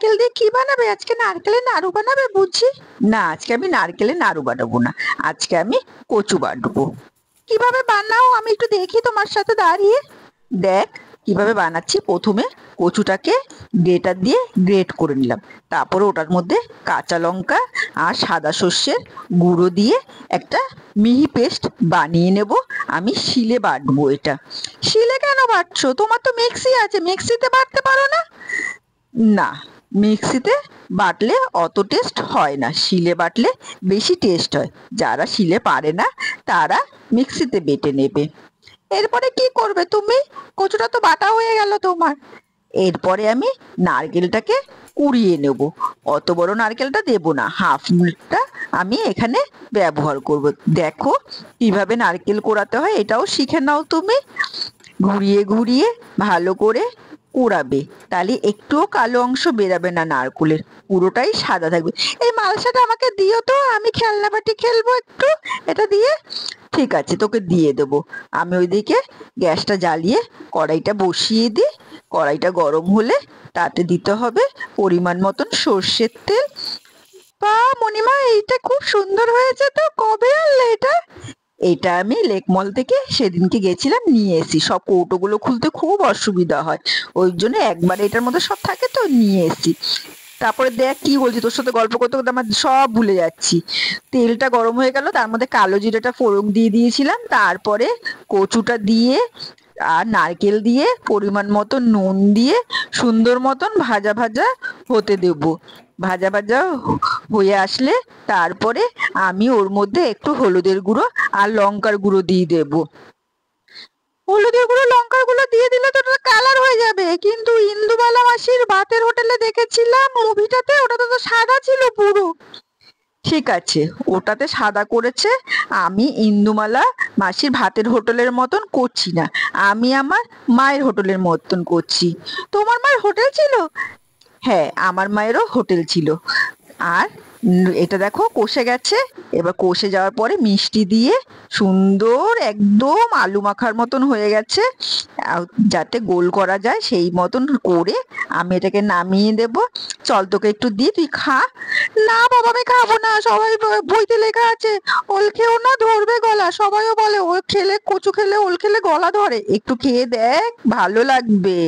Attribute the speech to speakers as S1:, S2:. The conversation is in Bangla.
S1: নারকেল দিয়ে কি বানাবে? আজকে নারকেলের নাড়ু বানাবে বুঝছি। না, আজকে আমি নারকেলের নাড়ু বানাবো না, আজকে আমি কচু বাটবো। কিভাবে বানাও আমি একটু দেখি তোমার সাথে দাঁড়িয়ে। দেখ কিভাবে বানাচ্ছি। প্রথমে কচুটাকে গ্রেটার দিয়ে গ্রেট করে নিলাম, তারপরে ওটার মধ্যে কাঁচা লঙ্কা আর সাদা সর্ষের গুঁড়ো দিয়ে একটা মিহি পেস্ট বানিয়ে নেব। আমি শিলে বাটবো এটা। শিলে কেন বাটছো? তোমার তো মিক্সি আছে, মিক্সিতে বাটতে পারো না? না, মিক্সিতে বাটলে অত টেস্ট হয় না, শিলে বাটলে বেশি টেস্ট হয়। যারা শিলে পারে না তারা মিক্সিতে বেটে নেবে। এরপরে কি করবে তুমি? কচুটা তো বাটা হয়ে গেল তোমার। এরপরে আমি নারকেলটাকে কুড়িয়ে নেব। অত বড় নারকেলটা দেব না, হাফটা আমি এখানে ব্যবহার করব। দেখো কিভাবে নারকেল কোড়াতে হয়, এটাও শিখে নাও তুমি। ঘুরিয়ে ঘুরিয়ে ভালো করে কুড়াবে, তাহলে একটুও কালো অংশ বেরাবে না নারকেলের, পুরোটাই সাদা থাকবে। এই মালসাটা আমাকে দিও তো, আমি খেলনা বাটি খেলবো একটু এটা দিয়ে। ঠিক আছে, তোকে দিয়ে দেবো। আমি ওইদিকে গ্যাসটা জ্বালিয়ে কড়াইটা বসিয়ে দিই। কড়াইটা গরম হলে তাতে দিতে হবে পরিমাণ মতন সর্ষের তেল। বা মণিমা, এইটা খুব সুন্দর হয়েছে তো, কবে আনলে এটা? এটা আমি লেকমল থেকে সেদিনকে গেছিলাম নিয়ে এসেছি। সব কৌটোগুলো খুলতে খুব অসুবিধা হয়, ওই জন্য একবারে এটার মধ্যে সব থাকে তো নিয়ে এসেছি। তারপরে দেখ কি বলছি, তোর সাথে গল্প করতে করতে আমার সব ভুলে যাচ্ছি। তেলটা গরম হয়ে গেল, তার মধ্যে কালো জিরাটা ফোড়ন দিয়ে দিয়েছিলাম, তারপরে কচুটা দিয়ে আর নারকেল দিয়ে পরিমাণ মতো নুন দিয়ে সুন্দর মতন ভাজা ভাজা হতে দেব। ভাজা ভাজা হয়ে আসলে তারপরে আমি ওর মধ্যে একটু হলুদের গুঁড়ো আর লঙ্কার গুঁড়ো দিয়ে দেব। হলুদের গুঁড়ো লঙ্কার গুঁড়ো দিয়ে দিলে তো ওটা কালার হয়ে যাবে, কিন্তু ইন্দুবালা মাসির ভাতের হোটেলে দেখেছিলাম মুভিটাতে, ওটাতে তো সাদা ছিল পুরো। ঠিক আছে, ওটাতে সাদা করেছে। আমি ইন্দুমালা মাসির ভাতের হোটেলের মতন করছি না, আমি আমার মায়ের হোটেলের মতন করছি। তোমার মায়ের হোটেল ছিল? হ্যাঁ, আমার মায়েরও হোটেল ছিল। আর এটা দেখো কষে গেছে। এবার কষে যাওয়ার পরে মিষ্টি দিয়ে সুন্দর একদম আলু মাখার মতন হয়ে গেছে। যাতে গোল করা যায় সেই মতন করে আমি এটাকে নামিয়ে দেব। চল তোকে একটু দিই, তুই খা। না বাবা, আমি খাবো না। সবাই বইতে লেখা আছে ওল খেও না, ধরবে গলা। সবাইও বলে ওল খেলে, কচু খেলে, ওল খেলে গলা ধরে। একটু খেয়ে দেখ, ভালো লাগবে।